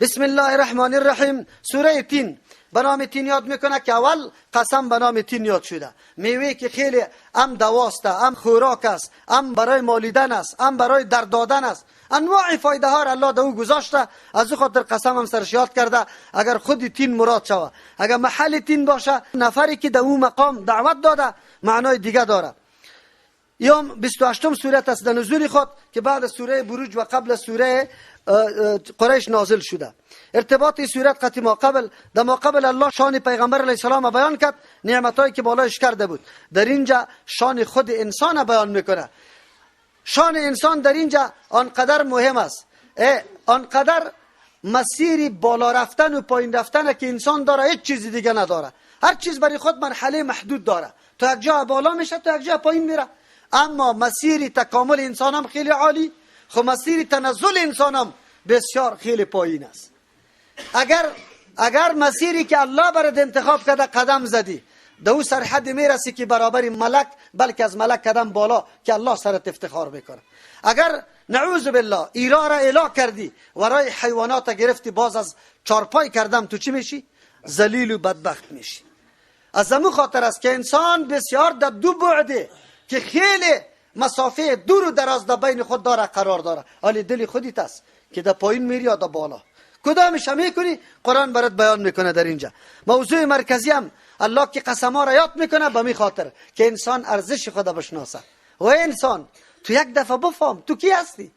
بسم الله الرحمن الرحیم. سوره تین به نام تین یاد میکنه که اول قسم به نام تین یاد شده. میوه که خیلی هم دواست، هم خوراک است، هم برای مالیدن است، هم برای درد دادن است. انواع فایده ها را الله در او گذاشته. از او خاطر قسم هم سرش یاد کرده. اگر خود تین مراد شود، اگر محل تین باشه، نفری که در او مقام دعوت داده معنای دیگه داره. یا 28م سورت است در نزول خود که بعد سوره بروج و قبل سوره قریش نازل شده. ارتباط این سورت قطعی ما قبل در ما قبل الله شان پیغمبر علیه السلام بیان کرد، نعمتایی که بالایش کرده بود. در اینجا شان خود انسان بیان میکنه. شان انسان در اینجا آنقدر مهم است، آنقدر مسیر بالا رفتن و پایین رفتن که انسان داره، هیچ چیزی دیگه نداره. هر چیز برای خود مرحله محدود داره، تو یک جا بالا میشه تو یک جا پایین میره. اما مسیر تکامل انسان هم خیلی عالی، خب مسیر تنزل انسان هم بسیار خیلی پایین است. اگر مسیری که الله برات انتخاب کرده قدم زدی، در او سرحد میرسی که برابر ملک، بلکه از ملک قدم بالا که الله سرت افتخار میکنه. اگر نعوذ بالله ایرا را اله کردی و رای حیوانات گرفتی، باز از چارپای کردم، تو چی میشی؟ ذلیل و بدبخت میشی. از همون خاطر است که انسان بسیار در دو بعده که خیلی مسافه دور و دراز در بین خود داره قرار داره. حالی دل خودیت است که در پایین میری یا در بالا، کدامش هم میکنی؟ قرآن برات بیان میکنه. در اینجا موضوع مرکزی هم الله که قسم ها را یاد میکنه به می خاطر که انسان ارزش خود بشناسه. و انسان تو یک دفعه بفهم تو کی هستی،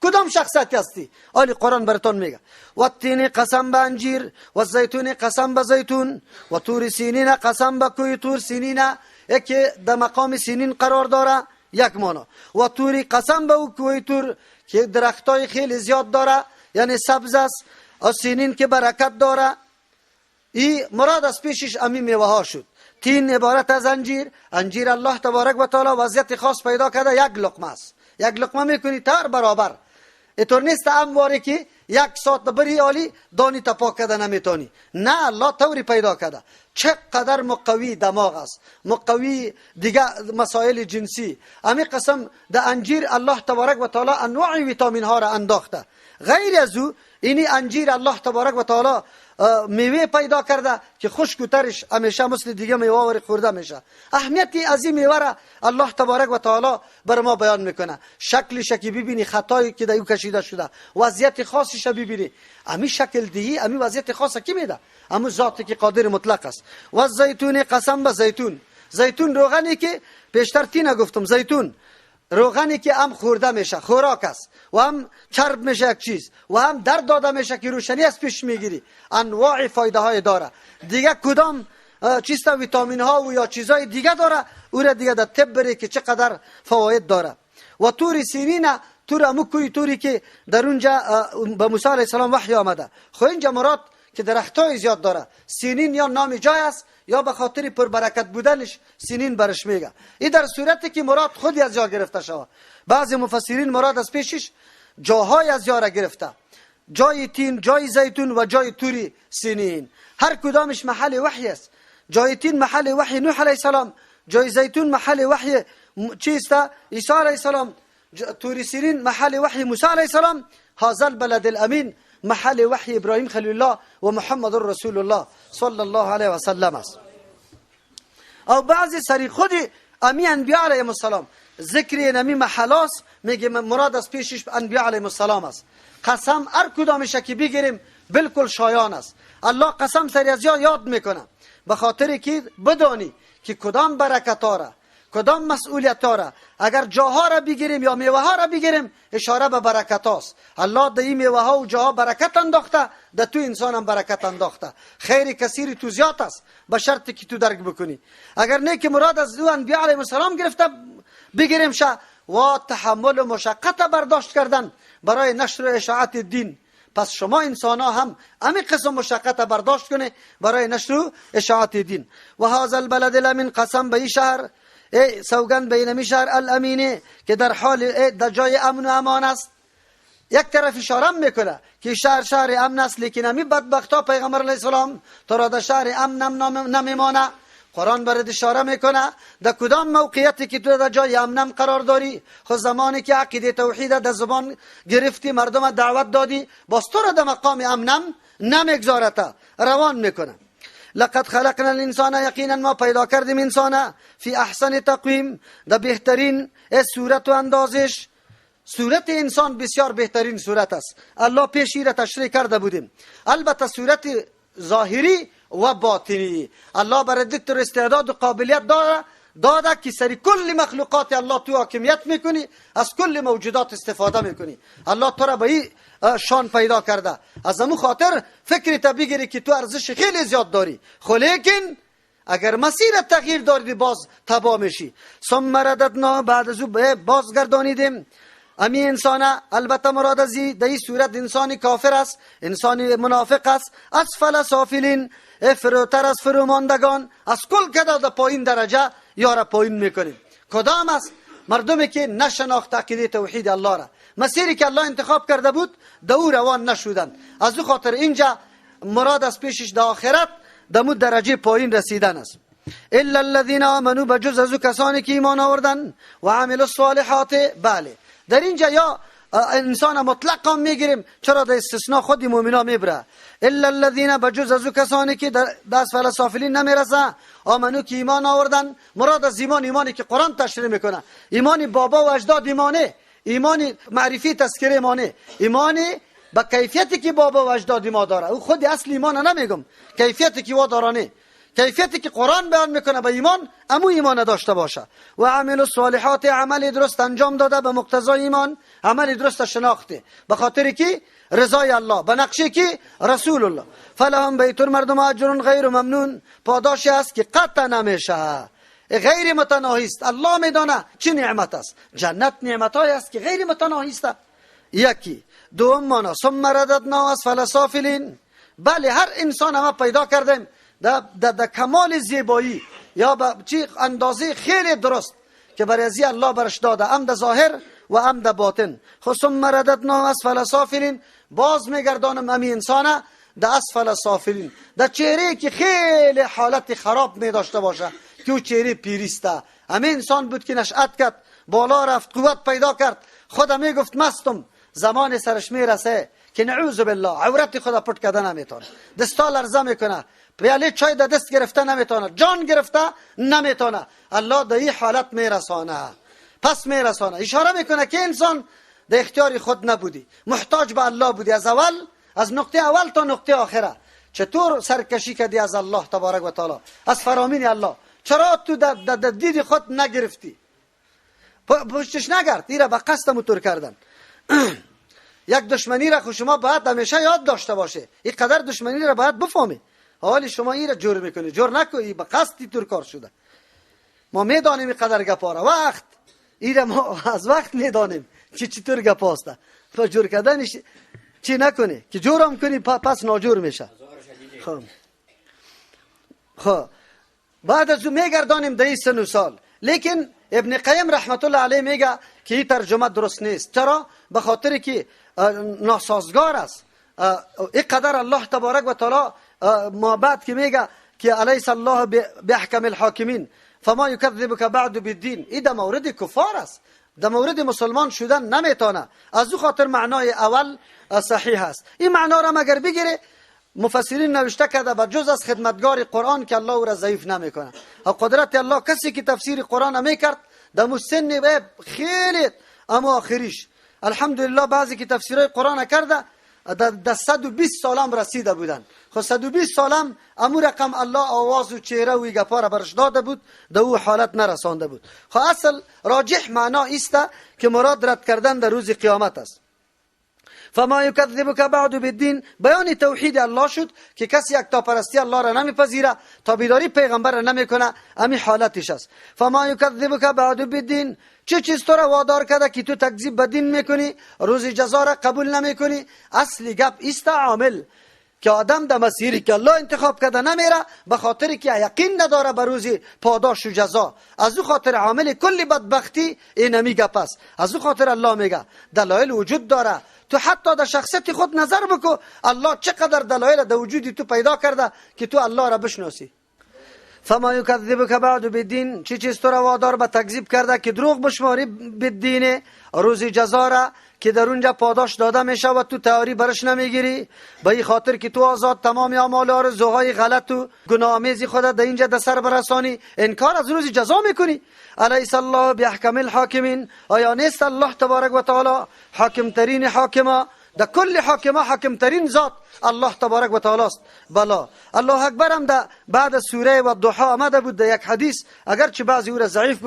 کدام شخصیتی هستی. حالی قرآن براتون میگه و التین قسم به انجیر و زیتون قسم به زیتون و طور سینین قسم به کوی طور سینین، یکی در مقام سینین قرار داره یک مانا، و طوری قسم به او کوی طور که درختای خیلی زیاد داره یعنی سبز است، و سینین که برکت داره. این مراد از پیشش امی میوه ها شد. تین عبارت از انجیر. انجیر الله تبارک و تعالی وضعیت خاص پیدا کرده، یک لقمه است. یک لقمه میکنی تر برابر. اینطور نیست امواره که یک ساعت بری عالی دانی تا پاک کرده نمیتونی. نه، الله طوری پیدا کرده. چقدر مقوی دماغ است، مقوی دیگه مسائل جنسی. امی قسم در انجیر الله تبارک و تعالی انواع ویتامین ها را انداخته. غیر از او اینی انجیر الله تبارک و تعالی میوه پیدا کرده که خشک‌ترش همیشه مثل دیگه میوه ور خورده میشه. اهمیت از این میوه را الله تبارک و تعالی بر ما بیان میکنه. شکلش که ببینی، خطایی که در او کشیده شده، وضعیت خاصش ببینی، امی شکل دهی امی وضعیت خاصه کی میده؟ اما ذاتی که قادر مطلق است. و زیتون قسم به زیتون. زیتون روغنی که پیشتر تینا گفتم، زیتون روغنی که هم خورده میشه، خوراک است، و هم چرب میشه یک چیز، و هم درد داده میشه که روشنی از پیش میگیری. انواع فایده های داره. دیگه کدام چیستا ویتامین ها و یا چیزای دیگه داره، او را دیگه در طب بری که چقدر فواید داره. و طور سینین، طور همو کوی طوری که در اونجا به موسی علیه السلام وحی آمده. خو اینجا مراد که درختای زیاد داره. سینین یا نام جای است یا به خاطر پربرکت بودنش سینین برش میگه. این در صورتی که مراد خودی از جا گرفته شود. بعضی مفسرین مراد از پیشش جاهای از جا را گرفته، جای تین، جای زیتون و جای توری سینین. هر کدامش محل وحی است. جای تین محل وحی نوح علیه السلام، جای زیتون محل وحی چیست؟ عیسی علیه السلام. توری سینین محل وحی موسی علیه السلام. هذا البلد الامین محل وحی ابراهیم خلیل الله و محمد رسول الله صلی الله علیه و سلم است. او بعضی سری خود امی انبیاء علیهم السلام ذکر نمی محلاس میگه مراد از پیشش انبیاء علیهم السلام است. قسم هر کدامش که بگیریم بالکل شایان است. الله قسم سری از یاد میکنه به خاطر که بدانی که کدام برکت داره، کدام مسئولیت داره. اگر جاها را بگیریم یا میوه ها را بگیریم اشاره به برکت است. الله در این میوه ها و جاها برکت انداخته، در تو انسان هم برکت انداخته. خیر کثیر تو زیاد است به شرطی که تو درک بکنی. اگر نه که مراد از او انبیاء علیهم السلام گرفته بگیریم شه و تحمل و مشقت برداشت کردن برای نشر و اشاعت دین. پس شما انسان ها هم همین قسم مشقت برداشت کنه برای نشر و اشاعت دین. و هذا البلد الامین قسم به شهر، سوگند به اینمی شهر الامینه که در حال در جای امن و امان است. یک طرف اشاره میکنه که شهر امن است، لیکن همی بدبختا پیغمبر علیه السلام تا را در شهر امن نمیمانه. قرآن برات اشاره میکنه در کدام موقعیتی که تو در جای امنم قرار داری، خود زمانی که عقیده توحید در زبان گرفتی، مردم دعوت دادی، باز تو را در مقام امنم نمیگذارته، روان میکنه. لقد خلقنا الانسان، یقینا ما پیدا کردیم انسان، فی احسن تقویم، در بهترین صورت و اندازش. صورت انسان بسیار بهترین صورت است. الله پیش را تشریح کرده بودیم. البته صورت ظاهری و باطنی الله برای دکتر استعداد و قابلیت داده که سری کل مخلوقات الله تو حاکمیت میکنی، از کل موجودات استفاده میکنی. الله تو را به این شان پیدا کرده. از همون خاطر فکرت بگیری که تو ارزش خیلی زیاد داری، خو لیکن اگر مسیر تغییر داری باز تباه میشی. ثم رددنا، بعد از بازگردانیدیم امی انسان. البته مراد از در این صورت انسانی کافر است، انسانی منافق است. اسفل سافلین، فروتر از فروماندگان، از کل کده در پایین درجه یارا پایین میکنیم. کدام است؟ مردمی که نشناخت عقیده توحید الله را، مسیری که الله انتخاب کرده بود در او روان نشودند. از او خاطر اینجا مراد از پیشش در آخرت در مو درجه پایین رسیدن است. الا الذين آمنوا، بجز از او کسانی که ایمان آوردن و عملوا الصالحات. بله، در اینجا یا انسان مطلقا میگیریم، چرا در استثناء خود مومنا میبره. الا الذين، بجز از او کسانی که در اسفل سافلین نمیرسه، آمنو که ایمان آوردن. مراد از ایمانی که قرآن تشریح میکنه، ایمانی بابا و اجداد ایمانه، ایمانی معرفی تذکره ایمانه، ایمانی با کیفیتی که بابا و اجداد ما داره. او خود اصل ایمان نمیگم، کیفیتی که وا دارانه، کیفیتی که قرآن بیان میکنه به ایمان، امو ایمان داشته باشه. و عمل الصالحات، عمل درست انجام داده به مقتضای ایمان، عمل درست شناخته به خاطر که رضای الله، به نقشه که رسول الله. فلهم بیتون، مردم اجر غیر ممنون، پاداشی است که قطع نمیشه، غیر متناهی است. الله میدانه چه نعمت است. جنت نعمتای است که غیر متناهی است. یکی. دوم مانا ثم رددنا اسفل سافلین. بله، هر انسان ما پیدا کردیم در کمال زیبایی یا به چی اندازه خیلی درست که برای ازی الله برش داده، ام در ظاهر و ام در باطن. ثم رددنا اسفل سافلین، باز میگردانم امی انسان در اسفل سافلین، در چهره که خیلی حالت خراب می داشته باشه، که او چهره پیریسته. امی انسان بود که نشأت کرد، بالا رفت، قوت پیدا کرد، خدا می گفت مستم. زمان سرش میرسه که نعوذ بالله عورت خدا پټ کده نمیتونه، دستا لرزه میکنه، پیاله چای در دست گرفته نمیتونه، جان گرفته نمیتونه. الله در این حالت میرسانه، پس میرسانه. اشاره میکنه که انسان در اختیار خود نبودی، محتاج به الله بودی. از اول، از نقطه اول تا نقطه آخره چطور سرکشی کردی از الله تبارک و تعالی، از فرامین الله. چرا تو در دید خود نگرفتی، پشتش نگرد؟ این را به قصد موتور کردن. یک دشمنی را شما باید همیشه یاد داشته باشه، این قدر دشمنی را باید بفهمی. حالی شما این را جور میکنی، جور نکنی، به قصدی تور کار شده. ما میدانیم این قدر گپاره وقت، این را ما از وقت میدانیم که چطور گپاسته. تو جور کردنش چی نکنی که جورم کنی پس ناجور میشه. خب بعد از اون میگردانیم در این سن و سال. لیکن ابن قیم رحمت الله علیه میگه که این ترجمه درست نیست. چرا؟ به خاطر که ناسازگار است. این قدر الله تبارک و تعالی ما بعد که میگه که الیس الله باحکم الحاکمین فما یکذبک بعد بالدین، این در مورد کفار است، در مورد مسلمان شدن نمیتونه. از او خاطر معنای اول صحیح است. این معنا را مگر بگیره، مفسرین نوشته کرده به جز از خدمتگار قرآن که الله او را ضعیف نمیکنه. قدرت الله کسی که تفسیر قرآن میکرد در مسن خیلی اما آخریش الحمدلله بعضی که تفسیرهای قرآن کرده در 120 سالم رسیده بودن. خب 120 سالم امو رقم الله آواز و چهره و گپا را برش داده بود، در او حالت نرسانده بود. خب اصل راجح معنا است که مراد رد کردن در روز قیامت است. فما یکذبک بعد بالدین، بیان توحید الله شد که کسی یکتاپرستی الله را نمیپذیره، تابعداری پیغمبر را نمیکنه، همین حالتش است. فما یکذبک بعد بالدین، چه چیز تو را وادار کرده که تو تکذیب به دین میکنی، روز جزا را قبول نمیکنی؟ اصلی گپ است عامل که آدم در مسیری که الله انتخاب کرده نمیره، به خاطر که یقین نداره به روز پاداش و جزا. از او خاطر عامل کلی بدبختی اینمی گپ است. از او خاطر الله میگه دلایل وجود داره. تو حتی در شخصیت خود نظر بکو، الله چقدر دلایل در وجودی تو پیدا کرده که تو الله را بشناسی. فما یکذبک بعد بالدین، چی چیز تو را وادار به تکذیب کرده که دروغ بشماری بالدین، روز جزا را که در اونجا پاداش داده میشه و تو تیاری برش نمیگیری، به این خاطر که تو آزاد تمام اعمال آرزوهای غلط و گناه‌آمیز خود در اینجا در سر برسانی، انکار از روز جزا میکنی. الیس الله باحکم الحاکمین، آیا نیست الله تبارک و تعالی حاکم ترین حاکما؟ در کل حاکما حاکم ترین ذات الله تبارک و تعالی است. بلا الله اکبر هم در بعد سوره و ضحی آمده بود در یک حدیث، اگرچه بعضی او را ضعیف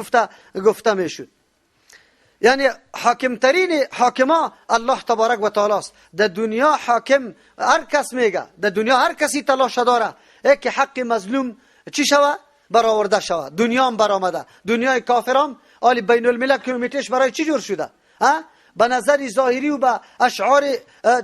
گفته میشد. یعنی حاکم ترین حاکما الله تبارک و تعالی است. در دنیا حاکم هر کس میگه، در دنیا هر کسی تلاش داره که حق مظلوم چی شوه؟ برآورده شوه. دنیا هم برآمده، دنیای کافرام آلی بین الملل کمیتهش برای چی جور شده؟ به نظر ظاهری و به اشعار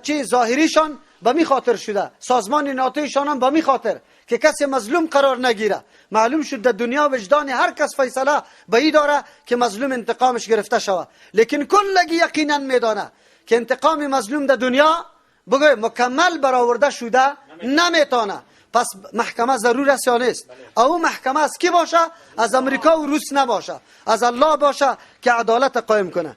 چی ظاهریشان به می خاطر شده، سازمان ناتویشان هم به می خاطر که کسی مظلوم قرار نگیره. معلوم شد در دنیا وجدان هر کس فیصله به این داره که مظلوم انتقامش گرفته شود، لیکن کلگی یقینا میدانه که انتقام مظلوم در دنیا بگوی مکمل برآورده شده نمیتونه. پس محکمه ضرور است یا نیست؟ او محکمه از کی باشه؟ از امریکا و روس نباشه، از الله باشه که عدالت قائم کنه.